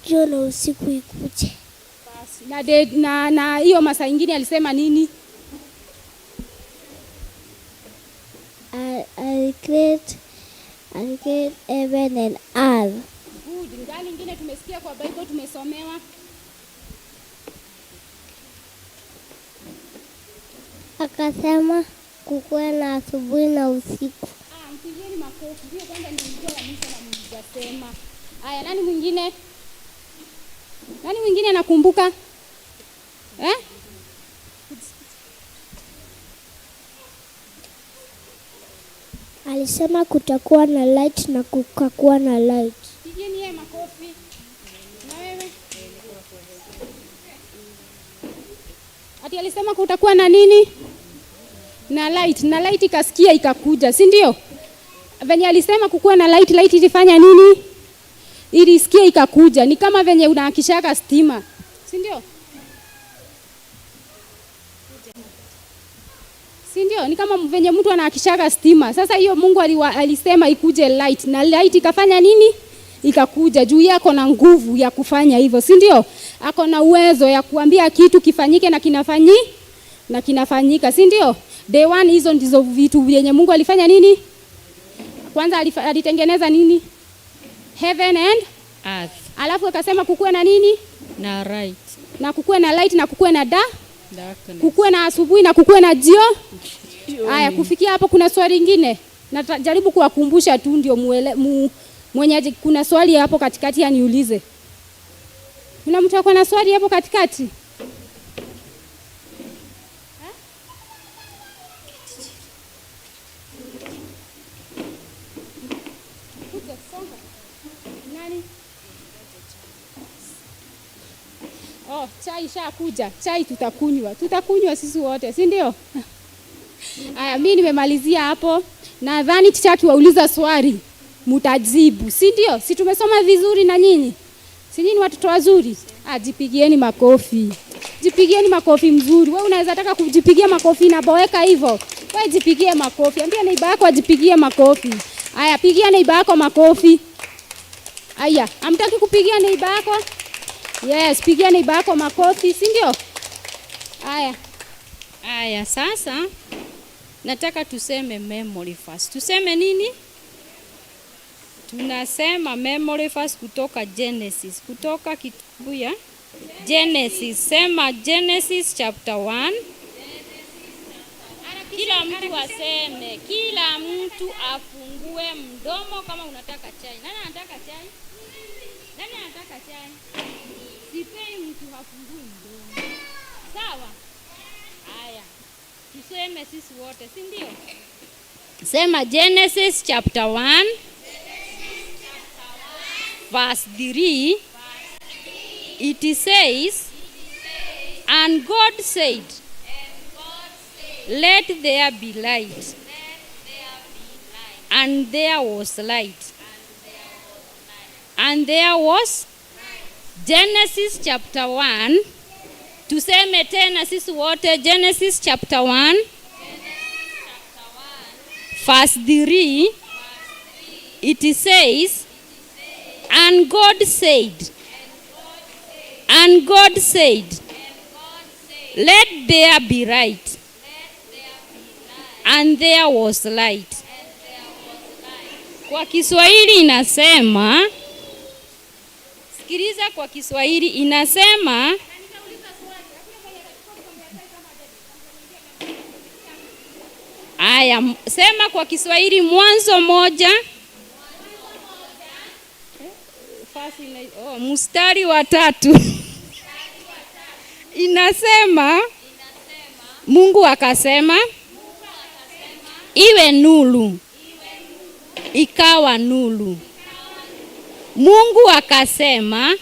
Jioni usiku ikuje. Basi na hiyo masaa ingine alisema nini? I create heaven and earth. Good. Ngani ingine tumesikia kwa Bible tumesomewa? Akasema kukuwe na asubuhi na usiku. Mpigieni makofi. Hiyo kwanza nilikuwa ya mwisho na mjasema. Haya, nani mwingine? Nani mwingine anakumbuka? Alisema kutakuwa na light na kukakuwa na light. Pigieni yeye makofi. Na wewe? Ati alisema kutakuwa na nini? Na light ikasikia ikakuja, si ndio? Venye alisema kukuwa na light ilifanya nini? Ilisikia ikakuja. Ni kama venye unahakishaka stima, si ndio? si ndio? Ni kama venye mtu anakishaka stima. Sasa hiyo Mungu alisema ikuje light, na light ikafanya nini? Ikakuja. Juu yako na nguvu ya kufanya hivyo, si ndio? Ako na uwezo ya kuambia kitu kifanyike na kinafanyika, si ndio? Day one, hizo ndizo vitu vyenye Mungu alifanya nini? Kwanza alitengeneza nini? Heaven and earth. Alafu akasema kukuwe na nini? Na light. Na kukuwe na light na kukuwe na darkness. Kukuwe na asubuhi na kukuwe na jio. Haya, kufikia hapo kuna swali lingine. Najaribu kuwakumbusha tu ndio mwenye kuna swali hapo katikati aniulize. Kuna mtu ako na swali hapo katikati? Nani? Oh, chai shakuja. Chai tutakunywa sisi wote, si ndio? Aya, mimi nimemalizia hapo. Nadhani titaki wauliza swali, mtajibu, si ndio? Si tumesoma vizuri na nyinyi? Si nyinyi watoto wazuri? Jipigieni makofi. Jipigieni makofi mzuri. Wewe unaweza taka kujipigia makofi na boeka hivyo. Wewe jipigie makofi. Ambia neighbor yako ajipigie makofi. Aya, pigia neighbor yako makofi. Aya, amtaki kupigia neighbor yako? Yes, pigia neighbor yako makofi, si ndio? Aya, sasa nataka tuseme memory verse. Tuseme nini? Tunasema memory verse kutoka Genesis. Kutoka kitabu ya Genesis. Sema Genesis chapter 1. Kila mtu aseme, kila mtu afungue mdomo kama unataka chai. Nani anataka chai? Nani anataka chai? Sipei mtu hafungue mdomo. Sawa? Haya. Tuseme sisi wote, si ndio? Sema Genesis chapter 1 verse 3. It says, and God said, let there be light. And there was light. And there was Genesis chapter 1. Tuseme tena sisi wote, Genesis chapter 1 verse 3. It says, and God said, and God said, let there be light. And there was light. Kwa Kiswahili inasema, sikiliza, kwa Kiswahili inasema, aya, sema kwa Kiswahili Mwanzo 1 mstari wa 3. Inasema, Mungu akasema, iwe nuru. Ikawa nuru. Mungu akasema,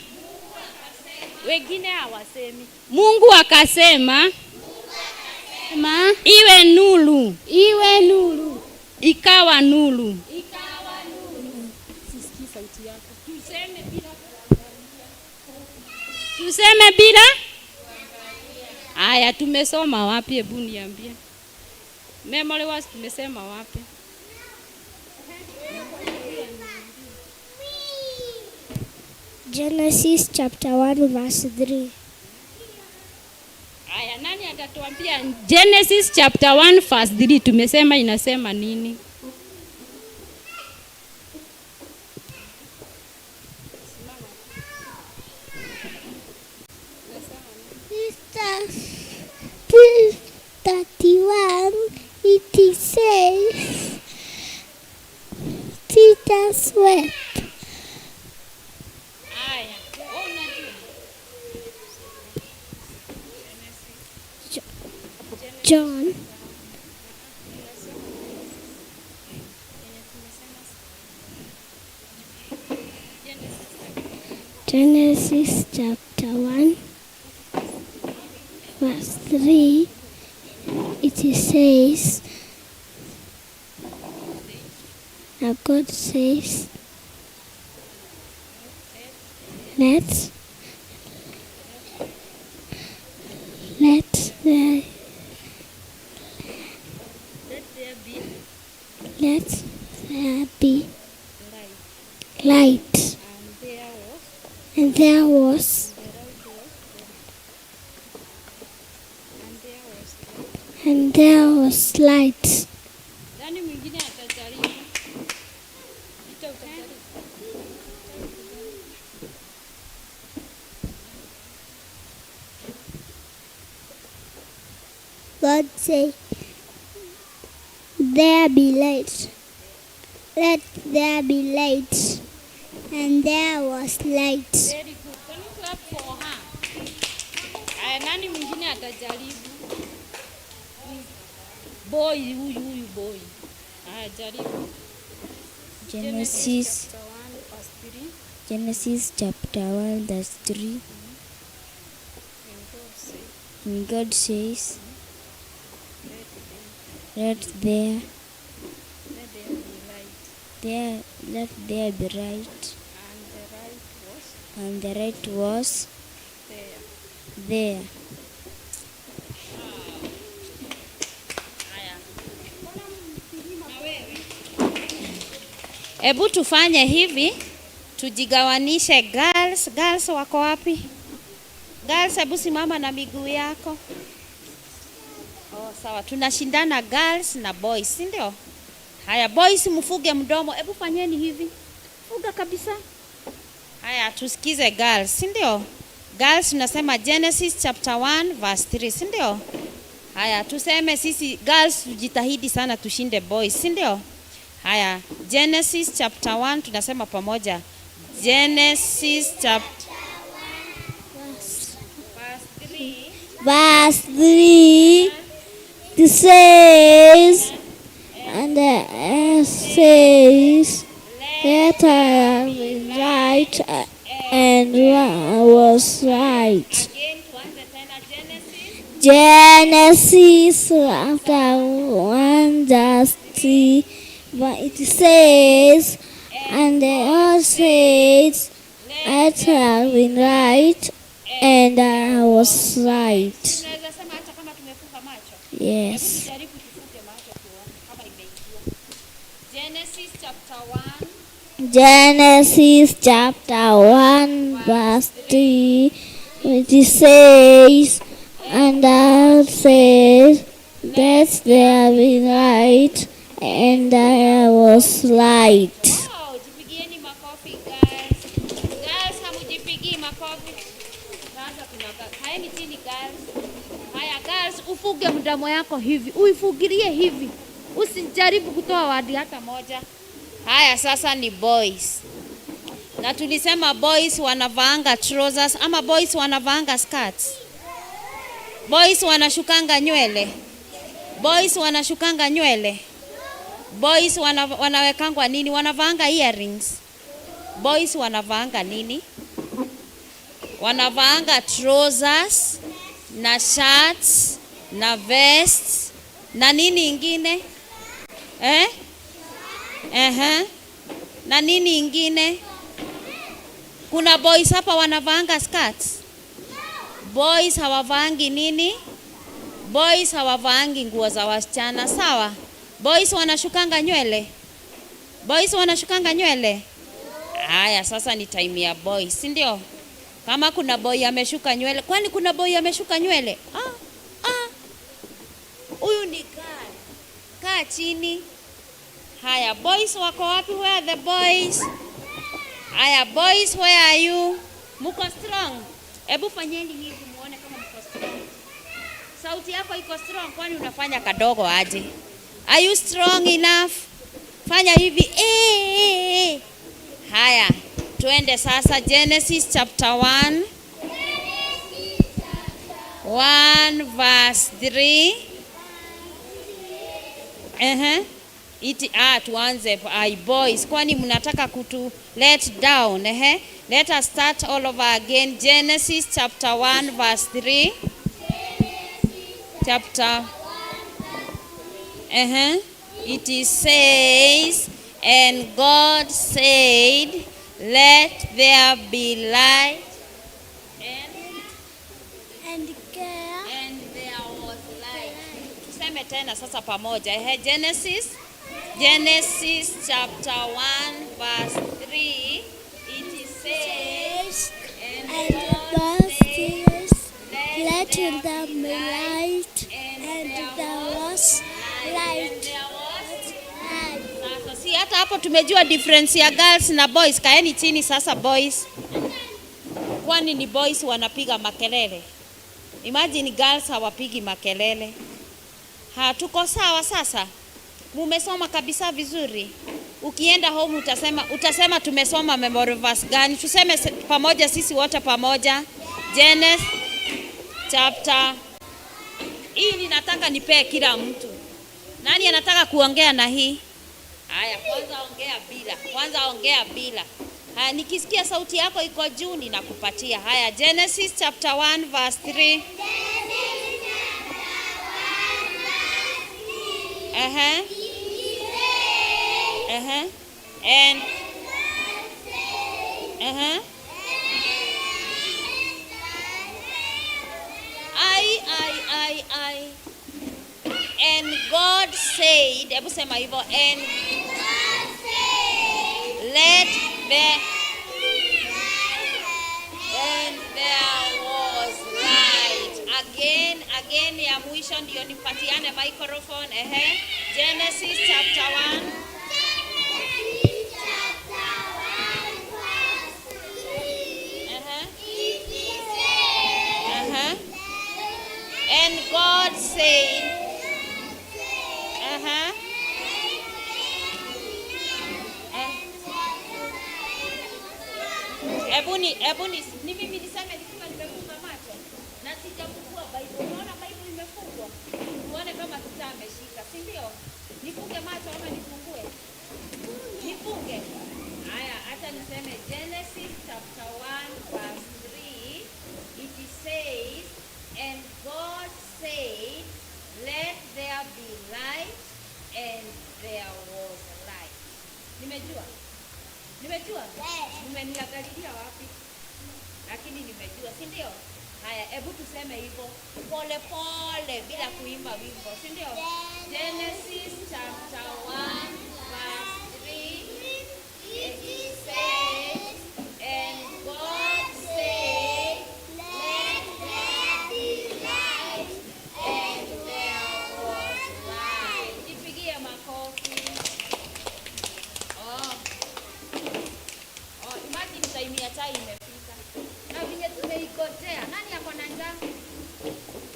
wengine hawasemi. Mungu akasema, iwe nuru. Iwe nuru. Ikawa nuru. Ikawa nuru. Sisikii sauti yako. Tuseme bila kuangalia. Tuseme bila kuangalia. Aya, tumesoma wapi? Hebu niambie. Memory verse tumesema wapi? Genesis chapter 1 verse 3. Aya, nani atatuambia Genesis chapter 1 verse 3 tumesema inasema nini? Verse 31 it says, Jesus wept. Aya, John Genesis chapter 1 verse 3 it says, now God says, let And there was light. Nani mwingine atajaribu? God said, there be light. Let there be light. And there was light. Very good. Can you clap for her? Aya, nani mwingine atajaribu? Boy, huyu boy. Aya, jaribu. Genesis chapter 1 verse 3. And God says, let there be light. And the light was there. Ebu tufanye hivi, tujigawanishe. Girls wako wapi? Girls, ebu simama na miguu yako. Oh, sawa. Tunashindana girls na boys, si ndio? Haya, boys mfuge mdomo. Ebu fanyeni hivi. Fuga kabisa. Haya, tusikize girls, si ndio? Girls tunasema Genesis chapter 1 verse 3, si ndio? Haya, tuseme sisi girls tujitahidi sana tushinde boys, si ndio? Haya, Genesis chapter 1 tunasema pamoja. Genesis chapter 1 verse 3 it says, and it says, let I be right, and was right. Genesis chapter 1 verse 3, but it says, and the earth says, let I be right, and I was right. Yes. Genesis chapter 1 verse 3, it says, and I says, let there be light, and I was light. Wow, jipigieni makofi guys. Guys, hamujipigi makofi. Sasa kaeni chini guys. Haya guys, ufuge mdomo yako hivi. Uifugirie hivi. Usijaribu kutoa wadi hata moja. Haya sasa ni boys. Na tulisema boys wanavaanga trousers ama boys wanavaanga skirts. Boys wanashukanga nywele. Boys wanashukanga nywele. Boys wanawekangwa nini? Wanavaanga earrings. Boys wanavaanga nini? Wanavaanga trousers na shirts na vests na nini ingine? Na nini ingine? Kuna boys hapa wanavaanga skirts. Boys hawavaangi nini? Boys hawavaangi nguo za wasichana, sawa? Boys wanashukanga nywele. Boys wanashukanga nywele. Haya sasa ni time ya boys, si ndio? Kama kuna boy ameshuka nywele, kwani kuna boy ameshuka nywele? Huyu ni girl. Kaa chini. Haya, boys wako wapi? Where are the boys? Haya, boys, where are you? Muko strong? Ebu fanyeni hivi muone kama mko strong. Sauti yako iko strong, kwani unafanya kadogo aje? Are you strong enough? Fanya hivi. Haya, tuende sasa Genesis chapter 1. 1 verse 3. Tuanze boys, kwani mnataka kutu let down. Let us start all over again. Genesis chapter 1 verse 3. Chapter it says, and God said, let there be light, and there was light. Tuseme tena sasa pamoja. Genesis chapter 1 verse 3, it says, hata hapo tumejua difference ya girls na boys. Kaeni chini sasa boys. Kwani ni boys wanapiga makelele? Imagine girls hawapigi makelele. Tuko sawa sasa? Mumesoma kabisa vizuri. Ukienda home utasema tumesoma memory verse gani? Tuseme pamoja sisi wote pamoja. Genesis chapter. Hii ninataka nipee kila mtu. Nani anataka kuongea na hii? Haya, kwanza ongea bila. Haya, nikisikia sauti yako iko juu ninakupatia. Haya, Genesis chapter 1 verse 3. And And God said, hebu sema hivyo, and God said, let there, and there was light. Again ya mwisho ndio nipatiane microphone. Genesis chapter 1. And God said, Ebuni, ni mimi niseme nikiwa nimefunga macho na sijafungua Bible. Unaona Bible imefungwa. Tuone kama tutameshika, si ndio? Nifunge macho ama nifungue? Nifunge. Haya, acha niseme Genesis chapter 1 verse 3. It says, and God said, let there be light, and there was light. Nimejua? Mmeniangalilia wapi? Lakini nimejua, si ndio? Haya, hebu tuseme hivyo pole pole bila kuimba wimbo, si ndio? Genesis chapter 1 verse 3. It says, and God said, let there be light, and there was light. Nipigie makofi. Imagine time ya chai imefika. Na vile tumeikotea. Nani ako na njaa?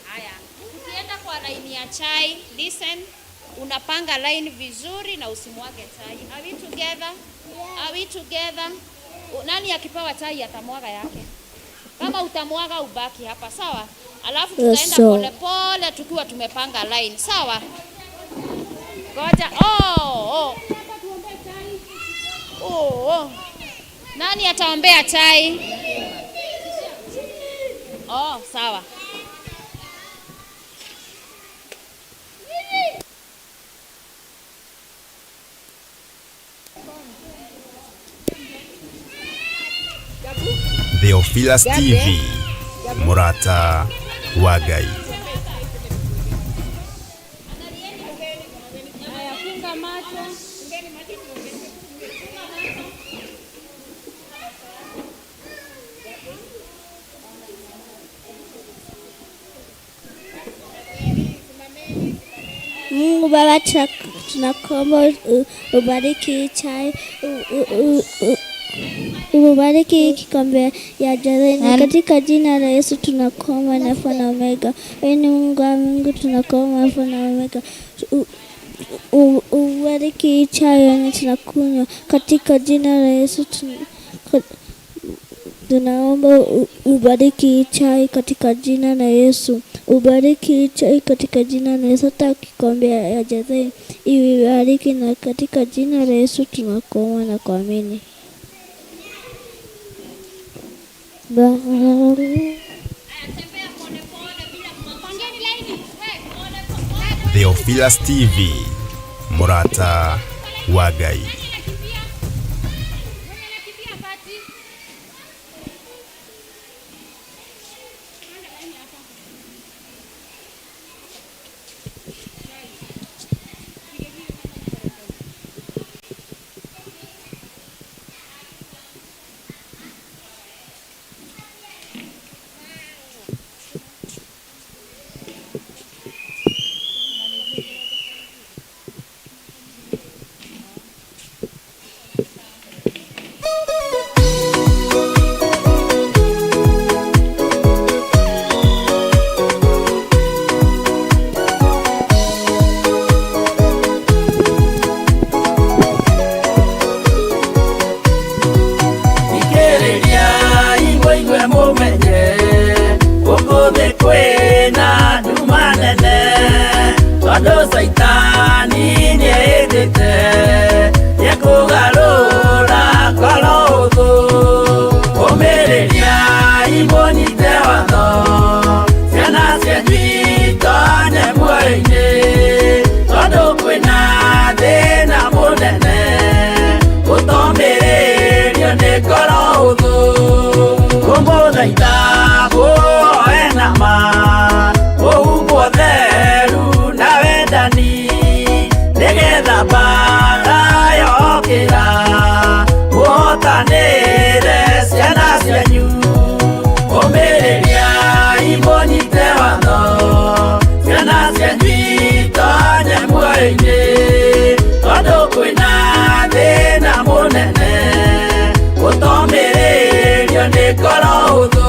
Haya, ukienda kwa line ya chai, listen, unapanga line vizuri na usimwage chai. Are we together? Yeah. Are we together? Nani akipewa chai atamwaga yake? Kama utamwaga ubaki hapa, sawa? Alafu tutaenda pole pole tukiwa tumepanga line, sawa? Ngoja. Nani ataombea chai? Sawa. Theophilus TV, Murata wa Ngai. Mungu Baba, tunakuomba ubariki chai, ubariki kikombe ya jazeni katika jina la Yesu. Tunakuomba na Alfa na Omega. Wewe ni Mungu wa Mungu, tunakuomba Alfa na Omega. Ubariki chai na tunakunywa katika jina la Yesu. Tunaomba ubariki chai katika jina la Yesu. Ubariki chai katika jina la Yesu. Kikombe ya jazeni ibariki na katika jina la Yesu tunakuomba na kuamini. Theophilus TV, Murata wa Ngai. tondu Saitani niendete yekugarura ngoro huthu umiriria imunyite watho ciana cianyu itonye muoyo-ini tondu kwina thina munene utomiririo ni ngoro huthu umuthaitha muoe nama muhumbwo theru na wendani nigetha mbara yokira muhotanire ciana cianyu umiriria imunyite watho ciana cianyu itonye muoyo-ini tondu kwina thina munene utomiririo ni ngoro huthu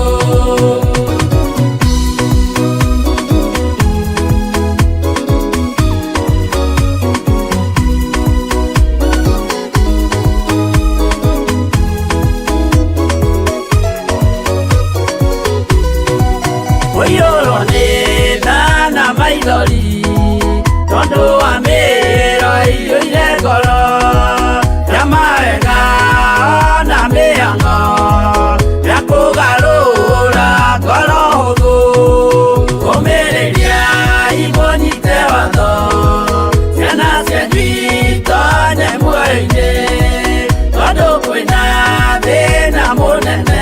Uyurwo ni thana maithori tondu wa mĩĩro ĩiyũire ngoro ya mawega ona mĩhang'o ya kũgarũra ngoro hũthũ kũmĩrĩria imunyite watho ciana cianyu itonye muoyo-ini tondu kwĩna thĩna mũnene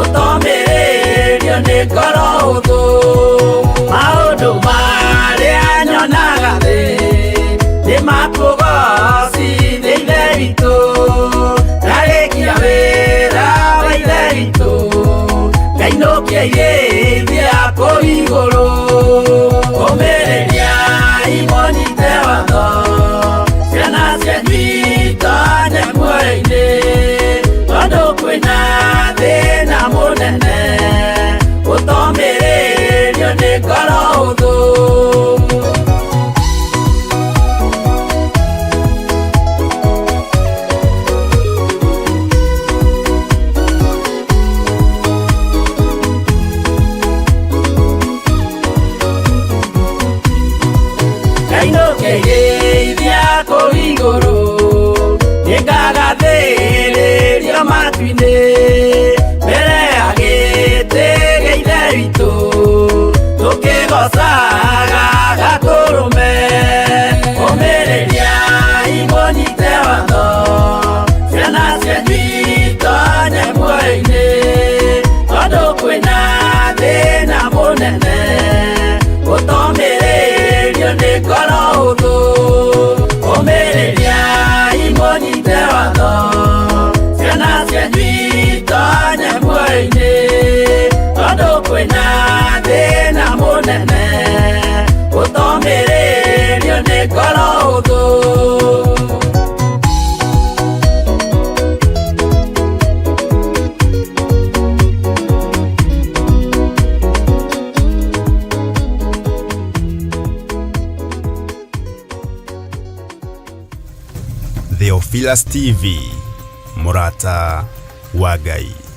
utomĩrĩrio nĩ ngoro hũthũ maũndũ marĩa nyonaga thĩ nĩ makũgocithia ithe witũ ndarĩkia wĩra wa ithe witũ ngainũkia irĩithia kũu igũrũ kũmĩrĩria imunyite watho ciana cianyu itonye muoyo-ini tondu kwĩna thĩna mũnene utomĩrĩrio nĩ ngoro hũthũ ngainũkia irĩithia kũu igũrũ nĩngagathĩrĩrio matu-inĩ mbere ya gĩtĩ gĩa ithe witũ tũkĩgocaga gakũrũme ũmĩrĩria imunyite watho ciana cianyu itonye muoyo-ini tondu kwĩna thĩna mũnene utomĩrĩrio nĩ ngoro hũthũ ũmĩrĩria imunyite watho ciana cianyu itonye muoyo-ini tondu kwĩna thĩna mũnene utomĩrĩrio nĩ ngoro hũthũ Theophilus TV, Murata wa Ngai.